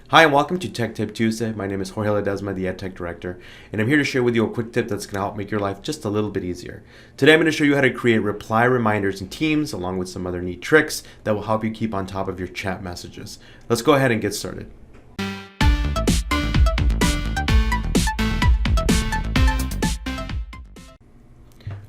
Hi and welcome to Tech Tip Tuesday. My name is Jorge Ledesma, the EdTech Director, and I'm here to share with you a quick tip that's going to help make your life just a little bit easier. Today I'm going to show you how to create reply reminders in Teams along with some other neat tricks that will help you keep on top of your chat messages. Let's go ahead and get started.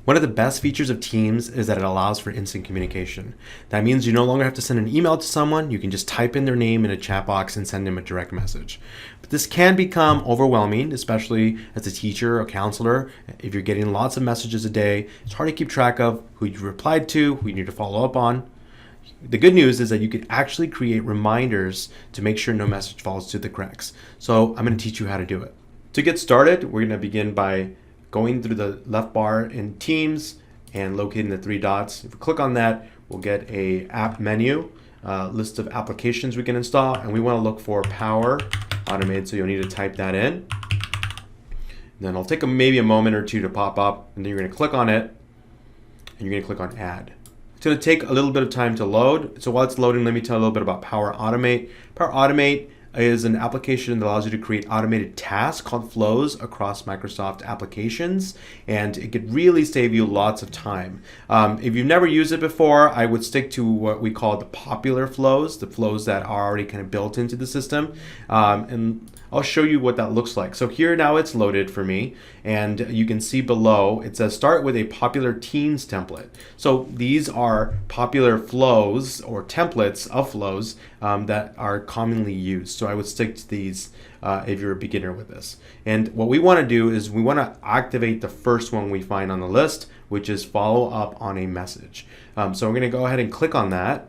One of the best features of Teams is that it allows for instant communication. That means you no longer have to send an email to someone, you can just type in their name in a chat box and send them a direct message. But this can become overwhelming, especially as a teacher or counselor. If you're getting lots of messages a day, it's hard to keep track of who you replied to, who you need to follow up on. The good news is that you can actually create reminders to make sure no message falls through the cracks. So I'm going to teach you how to do it. To get started, we're going to begin by going through the left bar in Teams and locating the three dots. If we click on that, we'll get a app menu, list of applications we can install, and we want to look for Power Automate, so you'll need to type that in. Then it'll take maybe a moment or two to pop up, and then you're going to click on it, and you're going to click on Add. It's going to take a little bit of time to load, so while it's loading, let me tell you a little bit about Power Automate. Power Automate is an application that allows you to create automated tasks called flows across Microsoft applications, and it could really save you lots of time. If you've never used it before, I would stick to what we call the popular flows, the flows that are already kind of built into the system, and I'll show you what that looks like. So here now it's loaded for me, and you can see below it says start with a popular Teams template. So these are popular flows or templates of flows that are commonly used. So I would stick to these if you're a beginner with this. And what we want to do is we want to activate the first one we find on the list, which is follow up on a message. So we're going to go ahead and click on that.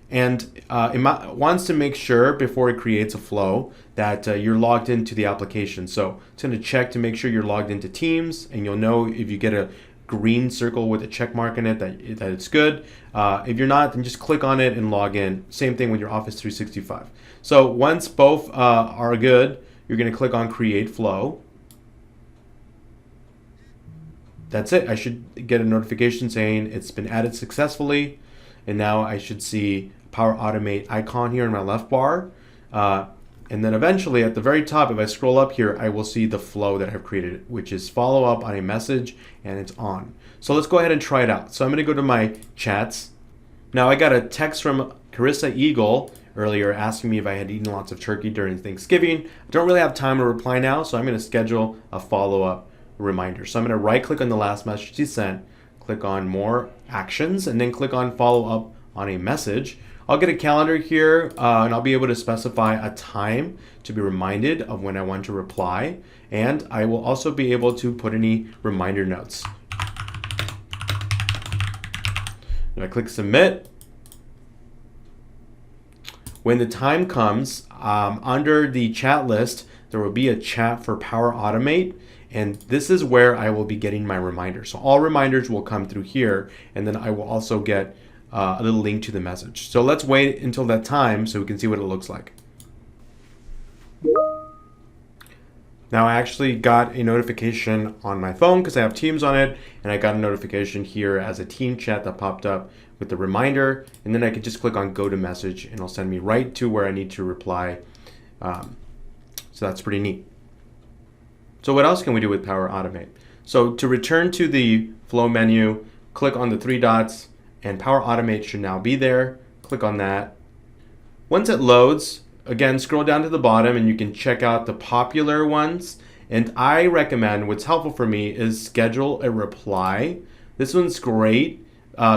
And it wants to make sure before it creates a flow that you're logged into the application. So it's going to check to make sure you're logged into Teams, and you'll know if you get a green circle with a check mark in it that it's good. If you're not, then just click on it and log in. Same thing with your Office 365. So once both are good, you're going to click on Create Flow. That's it. I should get a notification saying it's been added successfully, and now I should see Power Automate icon here in my left bar. And then eventually at the very top, if I scroll up here, I will see the flow that I've created, which is follow up on a message, and it's on. So let's go ahead and try it out. So I'm going to go to my chats. Now I got a text from Carissa Eagle earlier asking me if I had eaten lots of turkey during Thanksgiving. I don't really have time to reply now, so I'm going to schedule a follow-up reminder. So I'm going to right click on the last message she sent, click on more actions, and then click on follow up on a message. I'll get a calendar here, and I'll be able to specify a time to be reminded of when I want to reply, and I will also be able to put any reminder notes. If I click submit, when the time comes, under the chat list, there will be a chat for Power Automate, and this is where I will be getting my reminders. So all reminders will come through here, and then I will also get a little link to the message. So let's wait until that time so we can see what it looks like. Now I actually got a notification on my phone because I have Teams on it, and I got a notification here as a team chat that popped up with the reminder, and then I could just click on go to message and it'll send me right to where I need to reply. So that's pretty neat. So what else can we do with Power Automate? So to return to the flow menu, click on the three dots, and Power Automate should now be there. Click on that. Once it loads, again, scroll down to the bottom and you can check out the popular ones. And I recommend, what's helpful for me is schedule a reply. This one's great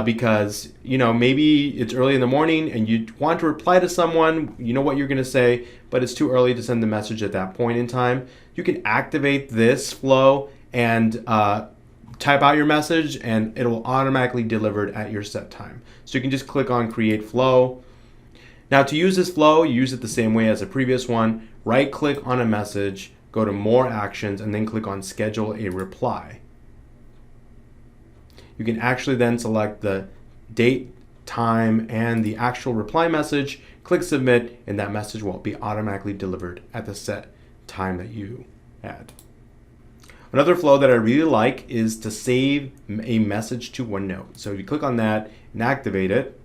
because, you know, maybe it's early in the morning and you want to reply to someone, you know what you're going to say, but it's too early to send the message at that point in time. You can activate this flow and type out your message, and it will automatically deliver it at your set time. So you can just click on Create Flow. Now to use this flow, you use it the same way as the previous one. Right click on a message, go to More Actions, and then click on Schedule a Reply. You can actually then select the date, time, and the actual reply message, click Submit, and that message will be automatically delivered at the set time that you had. Another flow that I really like is to save a message to Onenote. So if you click on that and activate it,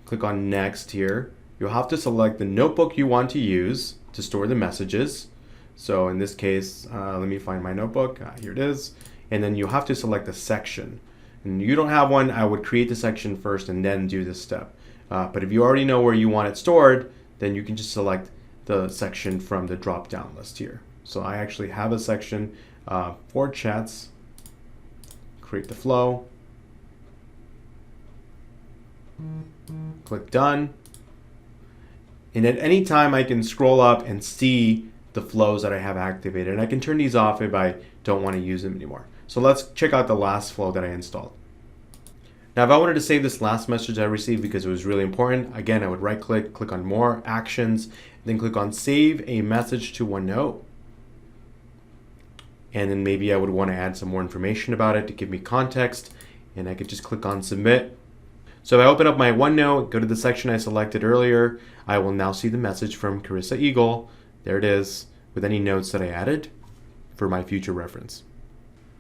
click on Next here, you'll have to select the notebook you want to use to store the messages. So in this case, let me find my notebook. Here it is. And then you have to select a section. And you don't have one, I would create the section first and then do this step. But if you already know where you want it stored, then you can just select the section from the drop-down list here. So I actually have a section for chats. Create the flow. Click done. And at any time I can scroll up and see the flows that I have activated. And I can turn these off if I don't want to use them anymore. So let's check out the last flow that I installed. Now, if I wanted to save this last message I received because it was really important, again, I would right click, click on more actions, then click on save a message to OneNote. And then maybe I would want to add some more information about it to give me context, and I could just click on submit. So if I open up my OneNote, go to the section I selected earlier, I will now see the message from Carissa Eagle. There it is, with any notes that I added for my future reference.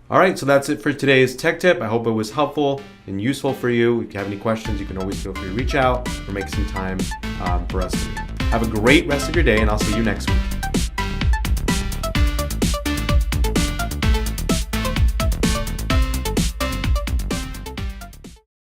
All right, so that's it for today's tech tip. I hope it was helpful and useful for you. If you have any questions, you can always feel free to reach out or make some time for us to meet. Have a great rest of your day, and I'll see you next week.